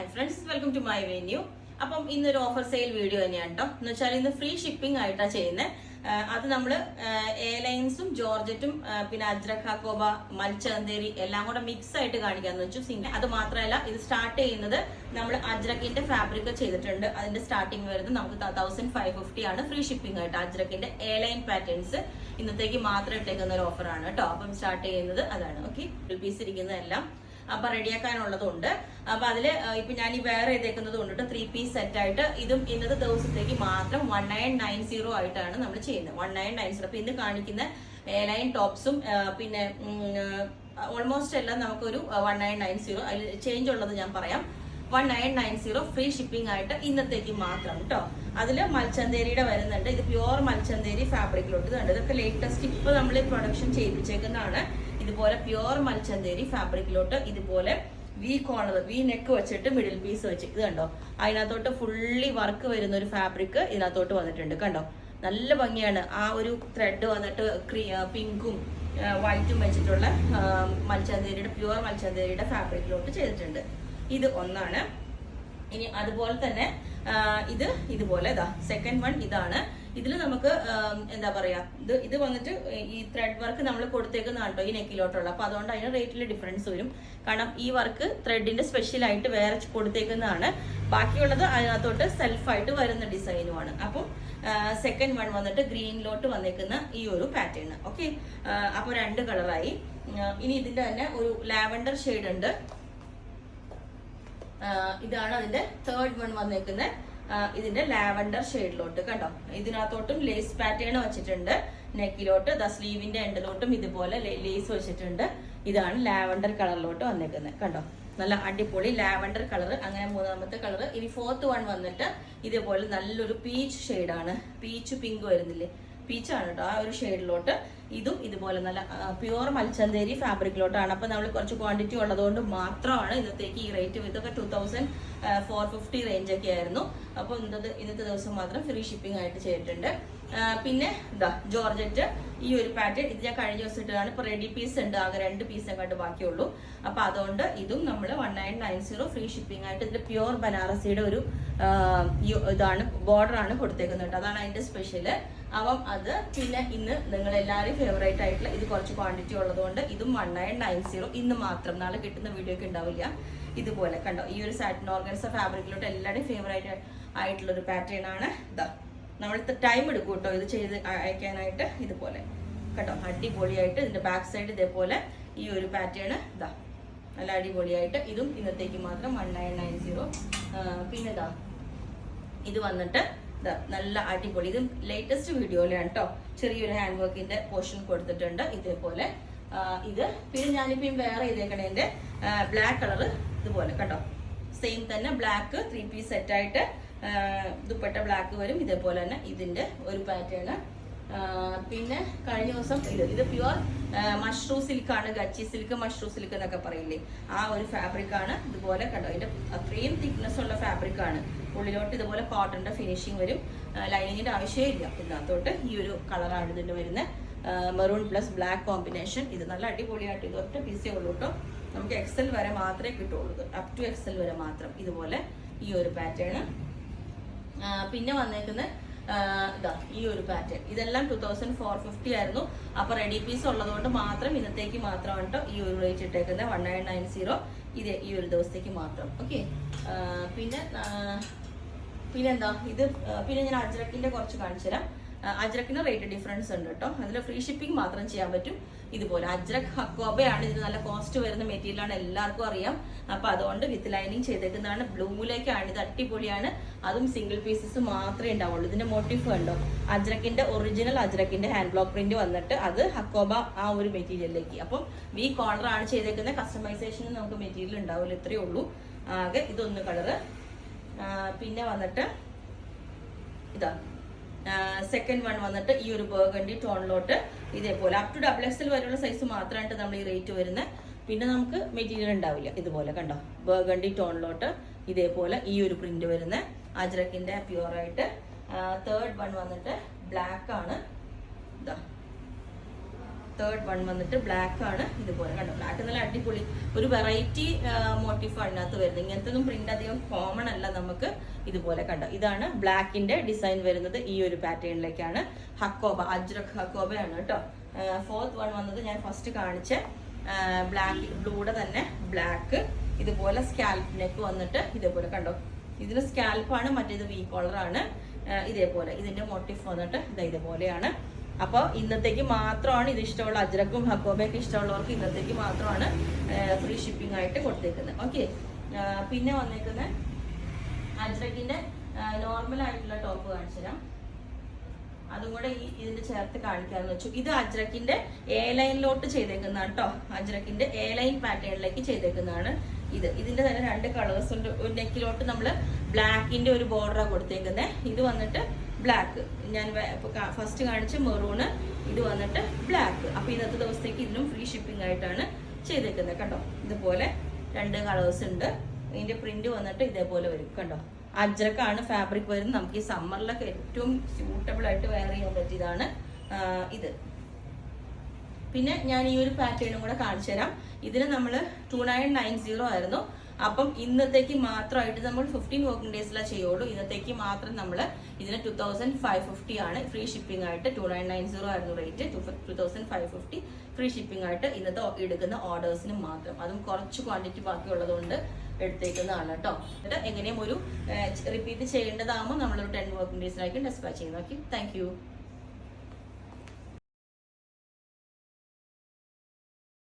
Hi friends, welcome to my venue. അപ്പം ഇന്നൊരു offer sale video തന്നെയാണ് കേട്ടോ. എന്ന് വെച്ചാൽ ഇന്ന് ഫ്രീ ഷിപ്പിംഗ് ആയിട്ടാണ് ചെയ്യുന്നത്. അത് നമ്മൾ എയർലൈൻസും ജോർജറ്റും പിന്നെ അജ്രക് ഹക്കോബ മൽച്ചന്തേരി എല്ലാം കൂടെ മിക്സ് ആയിട്ട് കാണിക്കാന്ന് വെച്ചു. അത് മാത്രമല്ല, ഇത് സ്റ്റാർട്ട് ചെയ്യുന്നത് നമ്മൾ അജ്രക്കിന്റെ ഫാബ്രിക് ചെയ്തിട്ടുണ്ട്. അതിന്റെ സ്റ്റാർട്ടിങ് വരുന്നത് നമുക്ക് 1550 ആണ് ഫ്രീ ഷിപ്പിംഗ് ആയിട്ട്. അജ്രക്കിന്റെ എയർലൈൻ പാറ്റേൺസ് ഇന്നത്തേക്ക് മാത്രം ഇട്ടേക്കുന്ന ഒരു ഓഫറാണ് കേട്ടോ. അപ്പം സ്റ്റാർട്ട് ചെയ്യുന്നത് അതാണ്. ഓക്കെ, പീസ് ഇരിക്കുന്നതെല്ലാം അപ്പൊ റെഡിയാക്കാനുള്ളതുണ്ട്. അപ്പൊ അതില് ഇപ്പൊ ഞാൻ ഈ വേറെ ചെയ്തേക്കുന്നത് കൊണ്ടിട്ട് 3 പീസ് സെറ്റ് ആയിട്ട് ഇതും ഇന്നത്തെ ദിവസത്തേക്ക് മാത്രം 1990 ആയിട്ടാണ് നമ്മൾ ചെയ്യുന്നത്. 1990. അപ്പൊ ഇന്ന് കാണിക്കുന്ന എയർലൈൻ ടോപ്സും പിന്നെ ഓൾമോസ്റ്റ് എല്ലാം നമുക്കൊരു 1990. അതിൽ ചേഞ്ച് ഉള്ളത് ഞാൻ പറയാം. 1990 ഫ്രീ ഷിപ്പിംഗ് ആയിട്ട് ഇന്നത്തേക്ക് മാത്രം കേട്ടോ. അതില് മൽച്ചന്തേരിയുടെ വരുന്നുണ്ട്. ഇത് പ്യുവർ മൽച്ചന്തേരി ഫാബ്രിക്കിലോട്ട് ഇതുണ്ട്. ഇതൊക്കെ ലേറ്റസ്റ്റ് ഇപ്പൊ നമ്മൾ പ്രൊഡക്ഷൻ ചെയ്യിപ്പിച്ചേക്കുന്നതാണ്. ഇതുപോലെ പ്യുവർ മൽച്ചന്തേരി ഫാബ്രിക്കിലോട്ട് ഇതുപോലെ വി കോർണർ വി നെക്ക് വെച്ചിട്ട് മിഡിൽ പീസ് വെച്ച് ഇത് കണ്ടോ. അതിനകത്തോട്ട് ഫുള്ളി വർക്ക് വരുന്ന ഒരു ഫാബ്രിക് ഇതിനകത്തോട്ട് വന്നിട്ടുണ്ട്. കണ്ടോ, നല്ല ഭംഗിയാണ്. ആ ഒരു ത്രെഡ് വന്നിട്ട് പിങ്കും വൈറ്റും വെച്ചിട്ടുള്ള മൽച്ചന്തേരിയുടെ പ്യുവർ മൽച്ചന്തേരിയുടെ ഫാബ്രിക്കിലോട്ട് ചെയ്തിട്ടുണ്ട്. ഇത് ഒന്നാണ്. ഇനി അതുപോലെ തന്നെ ഇതുപോലെ സെക്കൻഡ് വൺ ഇതാണ്. ഇതിൽ നമുക്ക് എന്താ പറയാ, ഇത് വന്നിട്ട് ഈ ത്രെഡ് വർക്ക് നമ്മൾ കൊടുത്തേക്കുന്നതാണ് കേട്ടോ ഈ നെക്കിലോട്ടുള്ള. അപ്പൊ അതുകൊണ്ട് അതിന് റേറ്റിൽ ഡിഫറൻസ് വരും. കാരണം ഈ വർക്ക് ത്രെഡിന്റെ സ്പെഷ്യൽ ആയിട്ട് വേറെ കൊടുത്തേക്കുന്നതാണ്. ബാക്കിയുള്ളത് അതിനകത്തോട്ട് സെൽഫായിട്ട് വരുന്ന ഡിസൈനുമാണ്. അപ്പം സെക്കൻഡ് വൺ വന്നിട്ട് ഗ്രീനിലോട്ട് വന്നേക്കുന്ന ഈ ഒരു പാറ്റേൺ. ഓക്കെ, അപ്പൊ 2 കളറായി. ഇനി ഇതിന്റെ തന്നെ ഒരു ലാവൻഡർ ഷെയ്ഡ് ഉണ്ട്. ഇതാണ് അതിന്റെ തേർഡ് വൺ വന്നേക്കുന്നത്. ഇതിന്റെ ലാവൻഡർ ഷെയ്ഡിലോട്ട് കണ്ടോ. ഇതിനകത്തോട്ടും ലേസ് പാറ്റേൺ വെച്ചിട്ടുണ്ട്. നെക്കിലോട്ട് സ്ലീവിന്റെ എൻഡിലോട്ടും ഇതുപോലെ ലേസ് വെച്ചിട്ടുണ്ട്. ഇതാണ് ലാവൻഡർ കളറിലോട്ട് വന്നേക്കുന്നത്. കണ്ടോ, നല്ല അടിപൊളി ലാവൻഡർ കളർ. അങ്ങനെ മൂന്നാമത്തെ കളർ. ഇനി ഫോർത്ത് വൺ വന്നിട്ട് ഇതേപോലെ നല്ലൊരു പീച്ച് ഷെയ്ഡാണ്. പീച്ച് പിങ്ക് വരുന്നില്ലേ, പീച്ചാണ് കേട്ടോ. ആ ഒരു ഷെയ്ഡിലോട്ട് ഇതും ഇതുപോലെ നല്ല പ്യുവർ മൽച്ചന്തേരി ഫാബ്രിക്കിലോട്ടാണ്. അപ്പൊ നമ്മൾ കുറച്ച് ക്വാണ്ടിറ്റി ഉള്ളതുകൊണ്ട് മാത്രമാണ് ഇന്നത്തേക്ക് ഈ റേറ്റ്. ഇതൊക്കെ 2450 റേഞ്ച് ഒക്കെ ആയിരുന്നു. അപ്പൊ ഇന്നത്തെ ദിവസം മാത്രം ഫ്രീ ഷിപ്പിംഗ് ആയിട്ട് ചെയ്തിട്ടുണ്ട്. പിന്നെ ജോർജറ്റ് ഈ ഒരു പാറ്റേൺ ഇത് ഞാൻ കഴിഞ്ഞ ദിവസം ഇട്ടതാണ്. ഇപ്പൊ റെഡി പീസ് ഉണ്ട്, ആകെ 2 പീസ് കണ്ട് ബാക്കിയുള്ളൂ. അപ്പൊ അതുകൊണ്ട് ഇതും നമ്മൾ 1990 ഫ്രീ ഷിപ്പിംഗ് ആയിട്ട്. ഇതിന്റെ പ്യുവർ ബനാറസിയുടെ ഒരു ഇതാണ് ബോർഡർ ആണ് കൊടുത്തേക്കുന്നത്. അതാണ് അതിന്റെ സ്പെഷ്യല്. അപ്പം അത് പിന്നെ ഇന്ന് നിങ്ങൾ എല്ലാവരും ഫേവറേറ്റ് ആയിട്ടുള്ള ഇത് കുറച്ച് ക്വാണ്ടിറ്റി ഉള്ളതുകൊണ്ട് ഇതും 1990 ഇന്ന് മാത്രം. നാളെ കിട്ടുന്ന വീഡിയോ ഒക്കെ ഉണ്ടാവില്ല. ഇതുപോലെ കണ്ടോ, ഈ ഒരു സാറ്റിൻ ഓർഗൻസ ഫാബ്രിക്കിലോട്ട് എല്ലാവരുടെയും ഫേവറേറ്റ് ആയിട്ടുള്ള ഒരു പാറ്റേൺ ആണ്. നമ്മൾ ടൈം എടുക്കും കേട്ടോ ഇത് ചെയ്ത് അയക്കാനായിട്ട്. ഇതുപോലെ കേട്ടോ, അടിപൊളിയായിട്ട് ഇതിന്റെ ബാക്ക് സൈഡ് ഇതേപോലെ ഈ ഒരു പാറ്റേൺ നല്ല അടിപൊളിയായിട്ട്. ഇതും ഇന്നത്തേക്ക് മാത്രം 1990. പിന്നെ ഇത് വന്നിട്ട് നല്ല അടിപൊളി. ഇത് ലേറ്റസ്റ്റ് വീഡിയോയിലാണ് കേട്ടോ. ചെറിയൊരു ഹാൻഡ് വർക്കിന്റെ പോർഷൻ കൊടുത്തിട്ടുണ്ട് ഇതേപോലെ. ഇത് പിന്നെ ഞാനിപ്പം വേറെ ചെയ്തേക്കണേന്റെ ബ്ലാക്ക് കളർ ഇതുപോലെ കണ്ടോ. സെയിം തന്നെ ബ്ലാക്ക് 3 പീസ് സെറ്റ് ആയിട്ട് ദുപ്പട്ട ബ്ലാക്ക് വരും. ഇതേപോലെ തന്നെ ഇതിന്റെ ഒരു പാറ്റേൺ. പിന്നെ കഴിഞ്ഞ ദിവസം ഇത് pure mashru സിൽക്കാണ്. ഗച്ചി silk, mashru silk എന്നൊക്കെ പറയില്ലേ, ആ ഒരു ഫാബ്രിക് ആണ്. ഇതുപോലെ കണ്ടോ, ഇതിന്റെ അത്രയും തിക്നെസ് ഉള്ള ഫാബ്രിക് ആണ്. ഉള്ളിലോട്ട് ഇതുപോലെ കോട്ടന്റെ ഫിനിഷിങ് വരും. ലൈനിങ്ങിന്റെ ആവശ്യമില്ല. ഇതിനകത്തോട്ട് ഈ ഒരു കളറാണ് ഇതിന്റെ വരുന്നത്. Maroon plus black combination. ഇത് നല്ല അടിപൊളിയായിട്ട്. ഇത് ഒറ്റ പീസേ ഉള്ളൂ കേട്ടോ. നമുക്ക് XL വരെ മാത്രമേ കിട്ടുള്ളൂ. അപ് ടു XL വരെ മാത്രം. ഇതുപോലെ ഈ ഒരു പാറ്റേൺ. പിന്നെ വന്നേക്കുന്ന ഈ ഒരു പാറ്റേൺ. ഇതെല്ലാം 2450 ആയിരുന്നു. അപ്പൊ റെഡി പീസ് ഉള്ളതുകൊണ്ട് മാത്രം ഇന്നത്തേക്ക് മാത്രമാണ് കേട്ടോ ഈ ഒരു റേറ്റ് ഇട്ടേക്കുന്നത്. 1990 ഇത് ഈ ഒരു ദിവസത്തേക്ക് മാത്രം. ഓക്കെ, പിന്നെന്താ ഇത് പിന്നെ ഞാൻ അജ്രക്കിന്റെ കുറച്ച് കാണിച്ചു തരാം. അജ്രക്കിന് റേറ്റ് ഡിഫറൻസ് ഉണ്ട് കേട്ടോ. അതിൽ ഫ്രീ ഷിപ്പിംഗ് മാത്രം ചെയ്യാൻ പറ്റും. ഇതുപോലെ അജ്രക് ഹക്കോബയാണ്. ഇത് നല്ല കോസ്റ്റ് വരുന്ന മെറ്റീരിയലാണ്, എല്ലാവർക്കും അറിയാം. അപ്പൊ അതുകൊണ്ട് വിത്ത് ലൈനിങ് ചെയ്തേക്കുന്നതാണ്. ബ്ലൂയിലേക്കാണ്. ഇത് അടിപൊളിയാണ്. അതും സിംഗിൾ പീസസ് മാത്രമേ ഉണ്ടാവുള്ളൂ. ഇതിന്റെ മോട്ടീഫ് കണ്ടോ, അജ്രക്കിന്റെ ഒറിജിനൽ അജ്രക്കിന്റെ ഹാൻഡ് ബ്ലോക്ക് പ്രിന്റ് വന്നിട്ട് അത് ഹക്കോബ ആ ഒരു മെറ്റീരിയലിലേക്ക്. അപ്പം വി കോർണർ ആണ് ചെയ്തേക്കുന്നത്. കസ്റ്റമൈസേഷന് നമുക്ക് മെറ്റീരിയൽ ഉണ്ടാവില്ല. ഇത്രയേ ഉള്ളൂ. ആകെ ഇതൊന്ന് കളറ്. പിന്നെ വന്നിട്ട് സെക്കൻഡ് വൺ വന്നിട്ട് ഈ ഒരു ബർഗണ്ടി ടോണിലോട്ട് ഇതേപോലെ അപ് ടു XXL വരെയുള്ള സൈസ് മാത്രമായിട്ട് നമ്മൾ ഈ റേറ്റ് വരുന്നത്. പിന്നെ നമുക്ക് മെറ്റീരിയൽ ഉണ്ടാവില്ല. ഇതുപോലെ കണ്ടോ, ബർഗണ്ടി ടോണിലോട്ട് ഇതേപോലെ ഈ ഒരു പ്രിന്റ് വരുന്ന അജ്രക്കിന്റെ പ്യുവർ ആയിട്ട്. തേർഡ് വൺ വന്നിട്ട് ബ്ലാക്ക് ആണ്. തേർഡ് വൺ വന്നിട്ട് ബ്ലാക്ക് ആണ്. ഇതുപോലെ കണ്ടോ, ബ്ലാക്ക് നല്ല അടിപൊളി ഒരു വെറൈറ്റി മോട്ടീഫാണ് ഇതിനകത്ത് വരുന്നത്. ഇങ്ങനത്തെ ഒന്നും പ്രിന്റ് അധികം കോമൺ അല്ല നമുക്ക്. ഇതുപോലെ കണ്ടോ, ഇതാണ് ബ്ലാക്കിന്റെ ഡിസൈൻ വരുന്നത്. ഈ ഒരു പാറ്റേണിലേക്കാണ്. ഹക്കോബ, അജ്രക് ഹക്കോബയാണ് കേട്ടോ. ഫോർത്ത് വൺ വന്നത് ഞാൻ ഫസ്റ്റ് കാണിച്ച ബ്ലാക്ക്, ബ്ലൂടെ തന്നെ ബ്ലാക്ക്. ഇതുപോലെ സ്കാൽപ്പ് നെക്ക് വന്നിട്ട് ഇതേപോലെ കണ്ടോ, ഇതിന് സ്കാൽപ്പാണ്, മറ്റേത് വി കോളറാണ്. ഇതേപോലെ ഇതിന്റെ മോട്ടീഫ് വന്നിട്ട് ഇതേപോലെയാണ്. അപ്പോൾ ഇന്നത്തേക്ക് മാത്രമാണ് ഇത് ഇഷ്ടമുള്ള, അജ്രക്കും ഹക്കോബയൊക്കെ ഇഷ്ടമുള്ളവർക്ക് ഇന്നത്തേക്ക് മാത്രമാണ് ഫ്രീ ഷിപ്പിംഗ് ആയിട്ട് കൊടുത്തേക്കുന്നത്. ഓക്കെ, പിന്നെ വന്നേക്കുന്ന അജ്രക്കിന്റെ നോർമൽ ആയിട്ടുള്ള ടോപ്പ് കാണിച്ചു തരാം. അതും കൂടെ ഇതിന്റെ ചേർത്ത് കാണിക്കാന്ന് വെച്ചു. ഇത് അജ്രക്കിന്റെ എ ലൈനിലോട്ട് ചെയ്തേക്കുന്നതാണ് കേട്ടോ. അജ്രക്കിന്റെ എ ലൈൻ പാറ്റേണിലേക്ക് ചെയ്തേക്കുന്നതാണ്. ഇതിന്റെ തന്നെ 2 കളേഴ്സ് ഉണ്ട്. ഒരു നെക്കിലോട്ട് നമ്മൾ ബ്ലാക്കിന്റെ ഒരു ബോർഡറാണ് കൊടുത്തേക്കുന്നത്. ഇത് വന്നിട്ട് ബ്ലാക്ക്, ഞാൻ ഫസ്റ്റ് കാണിച്ച മെറൂണ്, ഇത് വന്നിട്ട് ബ്ലാക്ക്. അപ്പൊ ഇന്നത്തെ ദിവസത്തേക്ക് ഇതിനും ഫ്രീ ഷിപ്പിംഗ് ആയിട്ടാണ് ചെയ്തേക്കുന്നത് കണ്ടോ. ഇതുപോലെ 2 കളേഴ്സ് ഉണ്ട്. ഇതിന്റെ പ്രിന്റ് വന്നിട്ട് ഇതേപോലെ വരും കണ്ടോ. അജ്രക്കാണ് ഫാബ്രിക് വരുന്നത്. നമുക്ക് ഈ സമ്മറിലൊക്കെ ഏറ്റവും സ്യൂട്ടബിൾ ആയിട്ട് വെയർ ചെയ്യാൻ പറ്റിയതാണ് ഇത്. പിന്നെ ഞാൻ ഈ ഒരു പാറ്റേണും കൂടെ കാണിച്ചു തരാം. ഇതിന് നമ്മൾ 2990 ആയിരുന്നു. അപ്പം ഇന്നത്തേക്ക് മാത്രമായിട്ട് നമ്മൾ 15 വർക്കിംഗ് ഡേയ്സിലാണ് ചെയ്യുള്ളൂ. ഇന്നത്തേക്ക് മാത്രം നമ്മൾ ഇതിന് 2550 ആണ് ഫ്രീ ഷിപ്പിംഗ് ആയിട്ട്. 2990 ആയിരുന്നു റേറ്റ്, 2550 ഫ്രീ ഷിപ്പിംഗ് ആയിട്ട് ഇന്നത്തെ എടുക്കുന്ന ഓർഡേഴ്സിന് മാത്രം. അതും കുറച്ച് ക്വാണ്ടിറ്റി ബാക്കിയുള്ളത് കൊണ്ട് എടുത്തേക്കുന്നതാണ് കേട്ടോ. എന്നിട്ട് എങ്ങനെയും ഒരു റിപ്പീറ്റ് ചെയ്യേണ്ടതാകുമ്പോൾ നമ്മളൊരു 10 വർക്കിംഗ് ഡേയ്സിലായിരിക്കും ഡെസ്പാച്ച് ചെയ്യുന്നത്. Okay, thank